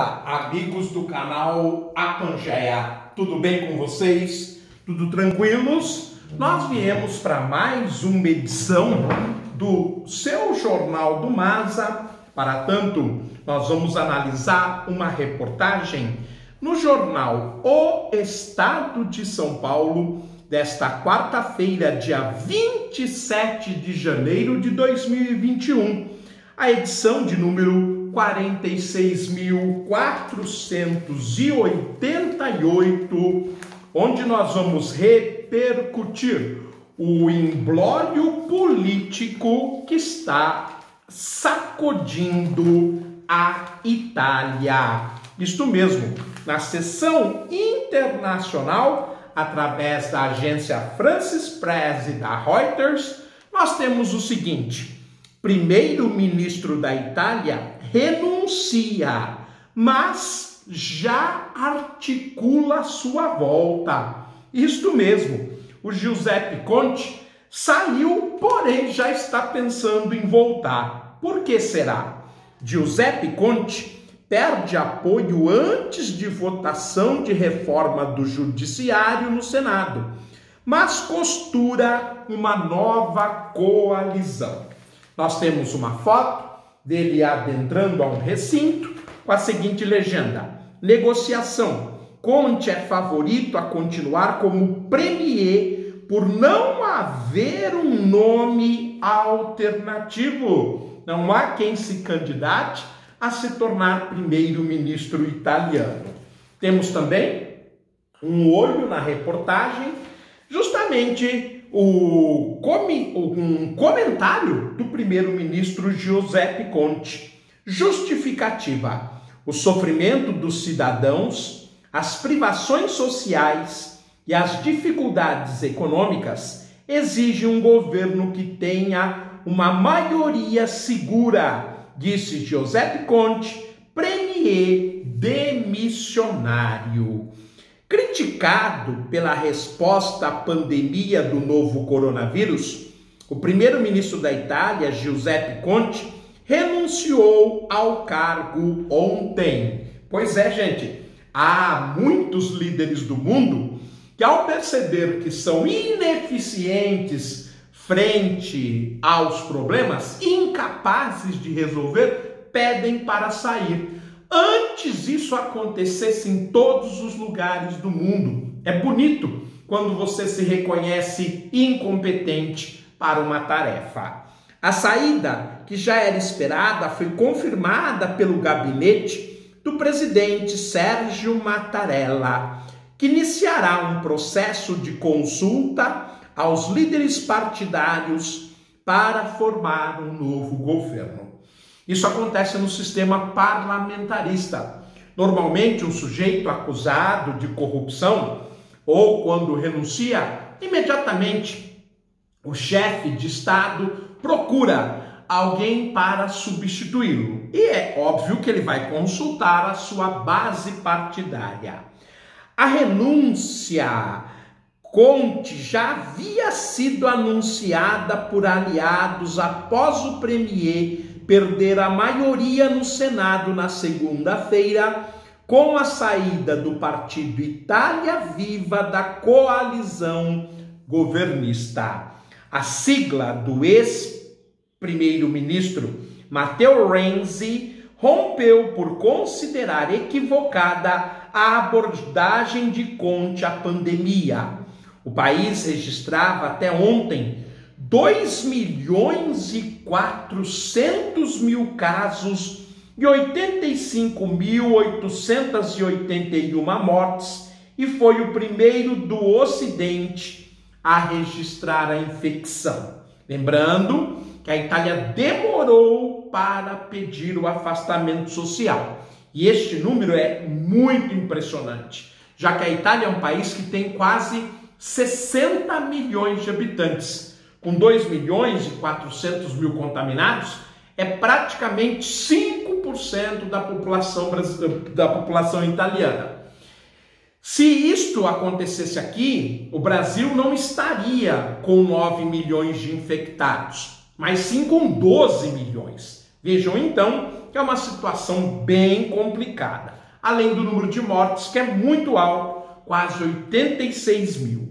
Amigos do canal A Pangeia, tudo bem com vocês? Tudo tranquilos? Nós viemos para mais uma edição do seu Jornal do Masa. Para tanto, nós vamos analisar uma reportagem no jornal O Estado de São Paulo, desta quarta-feira, dia 27 de janeiro de 2021, a edição de número 46.488, onde nós vamos repercutir o imbróglio político que está sacudindo a Itália. Isto mesmo, na seção internacional, através da agência Francis Press e da Reuters, nós temos o seguinte: primeiro-ministro da Itália renuncia, mas já articula sua volta. Isto mesmo, o Giuseppe Conte saiu, porém já está pensando em voltar. Por que será? Giuseppe Conte perde apoio antes de votação de reforma do Judiciário no Senado, mas costura uma nova coalizão. Nós temos uma foto dele adentrando a um recinto com a seguinte legenda: negociação. Conte é favorito a continuar como premier por não haver um nome alternativo. Não há quem se candidate a se tornar primeiro-ministro italiano. Temos também um olho na reportagem, justamente um comentário do primeiro-ministro Giuseppe Conte. Justificativa: o sofrimento dos cidadãos, as privações sociais e as dificuldades econômicas exigem um governo que tenha uma maioria segura, disse Giuseppe Conte, premier demissionário. Criticado pela resposta à pandemia do novo coronavírus, o primeiro-ministro da Itália, Giuseppe Conte, renunciou ao cargo ontem. Pois é, gente, há muitos líderes do mundo que, ao perceber que são ineficientes frente aos problemas, incapazes de resolver, pedem para sair. Antes isso acontecesse em todos os lugares do mundo. É bonito quando você se reconhece incompetente para uma tarefa. A saída, que já era esperada, foi confirmada pelo gabinete do presidente Sergio Mattarella, que iniciará um processo de consulta aos líderes partidários para formar um novo governo. Isso acontece no sistema parlamentarista. Normalmente, um sujeito acusado de corrupção, ou quando renuncia, imediatamente o chefe de Estado procura alguém para substituí-lo. E é óbvio que ele vai consultar a sua base partidária. A renúncia Conte já havia sido anunciada por aliados após o premier perder a maioria no Senado na segunda-feira, com a saída do partido Itália Viva da coalizão governista. A sigla do ex-primeiro-ministro Matteo Renzi rompeu por considerar equivocada a abordagem de Conte à pandemia. O país registrava até ontem 2.400.000 casos e 85.881 mortes, e foi o primeiro do Ocidente a registrar a infecção. Lembrando que a Itália demorou para pedir o afastamento social. E este número é muito impressionante, já que a Itália é um país que tem quase 60 milhões de habitantes. Com 2.400.000 contaminados, é praticamente 5% da população italiana. Se isto acontecesse aqui, o Brasil não estaria com 9 milhões de infectados, mas sim com 12 milhões. Vejam então que é uma situação bem complicada, além do número de mortes que é muito alto, quase 86 mil.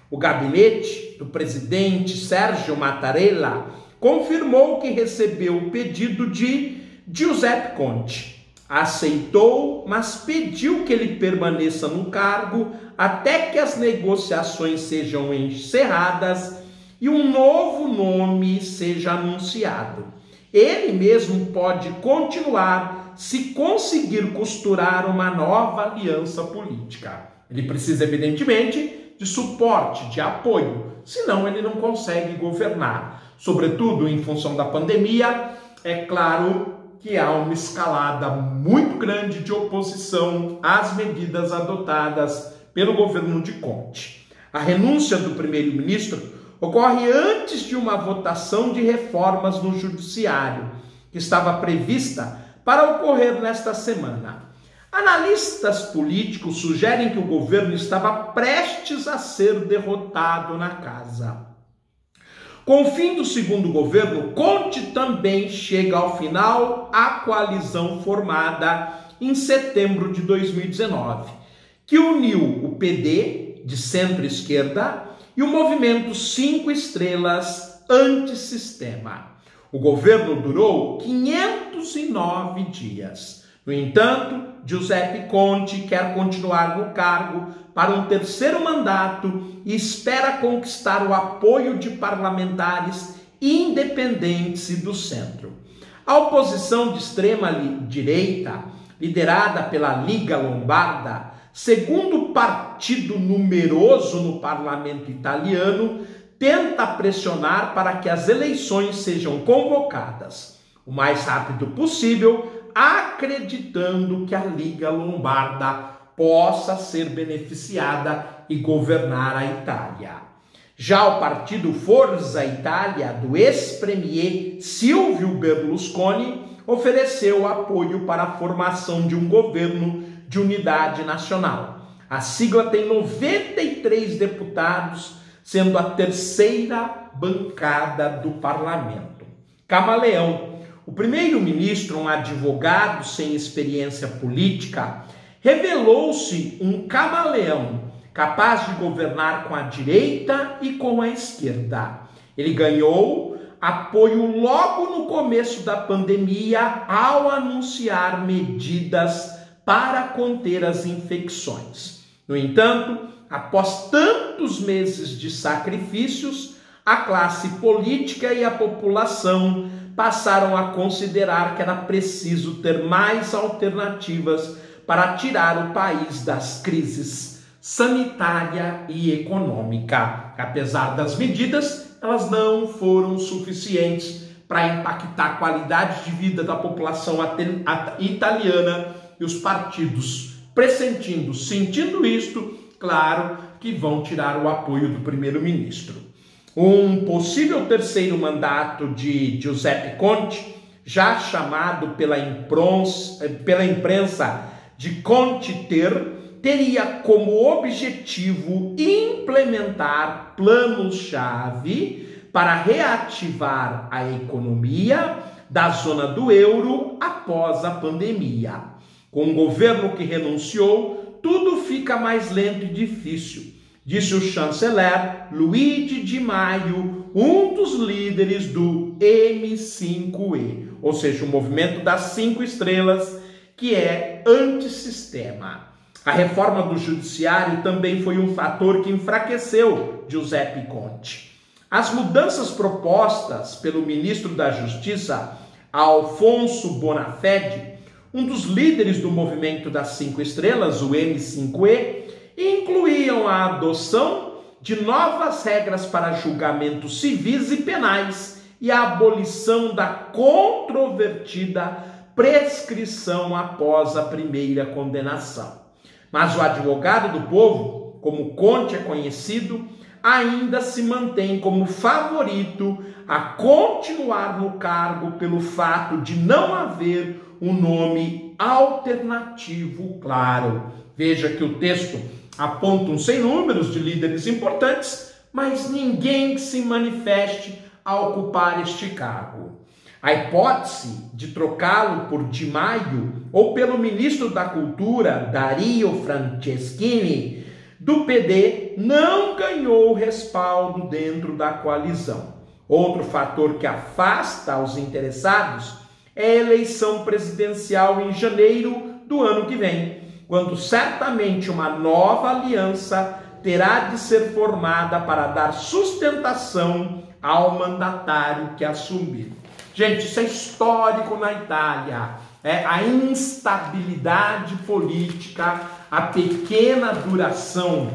O gabinete do presidente Sérgio Mattarella confirmou que recebeu o pedido de Giuseppe Conte. Aceitou, mas pediu que ele permaneça no cargo até que as negociações sejam encerradas e um novo nome seja anunciado. Ele mesmo pode continuar se conseguir costurar uma nova aliança política. Ele precisa, evidentemente, de suporte, de apoio, senão ele não consegue governar. Sobretudo em função da pandemia, é claro que há uma escalada muito grande de oposição às medidas adotadas pelo governo de Conte. A renúncia do primeiro-ministro ocorre antes de uma votação de reformas no judiciário, que estava prevista para ocorrer nesta semana. Analistas políticos sugerem que o governo estava prestes a ser derrotado na casa. Com o fim do segundo governo, Conte também chega ao final à coalizão formada em setembro de 2019, que uniu o PD, de centro-esquerda, e o movimento 5 Estrelas antissistema. O governo durou 509 dias. No entanto, Giuseppe Conte quer continuar no cargo para um terceiro mandato e espera conquistar o apoio de parlamentares independentes e do centro. A oposição de extrema-direita, liderada pela Liga Lombarda, segundo partido numeroso no parlamento italiano, tenta pressionar para que as eleições sejam convocadas o mais rápido possível, acreditando que a Liga Lombarda possa ser beneficiada e governar a Itália. Já o partido Forza Itália, do ex-premier Silvio Berlusconi, ofereceu apoio para a formação de um governo de unidade nacional. A sigla tem 93 deputados, sendo a terceira bancada do parlamento. Camaleão. O primeiro-ministro, um advogado sem experiência política, revelou-se um camaleão, capaz de governar com a direita e com a esquerda. Ele ganhou apoio logo no começo da pandemia ao anunciar medidas para conter as infecções. No entanto, após tantos meses de sacrifícios, a classe política e a população passaram a considerar que era preciso ter mais alternativas para tirar o país das crises sanitária e econômica. Apesar das medidas, elas não foram suficientes para impactar a qualidade de vida da população italiana, e os partidos, pressentindo, sentindo isto, claro que vão tirar o apoio do primeiro-ministro. Um possível terceiro mandato de Giuseppe Conte, já chamado pela imprensa de Conte teria como objetivo implementar planos-chave para reativar a economia da zona do euro após a pandemia. Com um governo que renunciou, tudo fica mais lento e difícil, disse o chanceler Luigi Di Maio, um dos líderes do M5E, ou seja, o movimento das 5 estrelas, que é antissistema. A reforma do judiciário também foi um fator que enfraqueceu Giuseppe Conte. As mudanças propostas pelo ministro da Justiça, Alfonso Bonafede, um dos líderes do movimento das 5 estrelas, o M5E, incluíam a adoção de novas regras para julgamentos civis e penais e a abolição da controvertida prescrição após a primeira condenação. Mas o advogado do povo, como Conte é conhecido, ainda se mantém como favorito a continuar no cargo pelo fato de não haver um nome alternativo claro. Veja que o texto aponta sem números de líderes importantes, mas ninguém que se manifeste a ocupar este cargo. A hipótese de trocá-lo por Di Maio ou pelo ministro da Cultura, Dario Franceschini, do PD, não ganhou respaldo dentro da coalizão. Outro fator que afasta os interessados é a eleição presidencial em janeiro do ano que vem, quando certamente uma nova aliança terá de ser formada para dar sustentação ao mandatário que assumir. Gente, isso é histórico na Itália. A instabilidade política, a pequena duração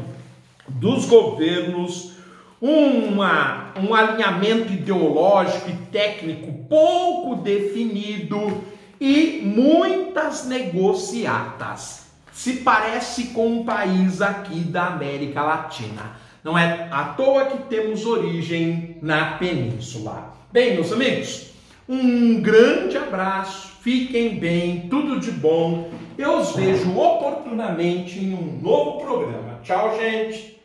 dos governos, um alinhamento ideológico e técnico pouco definido e muitas negociatas. Se parece com um país aqui da América Latina. Não é à toa que temos origem na península. Bem, meus amigos, um grande abraço, fiquem bem, tudo de bom. Eu os vejo oportunamente em um novo programa. Tchau, gente!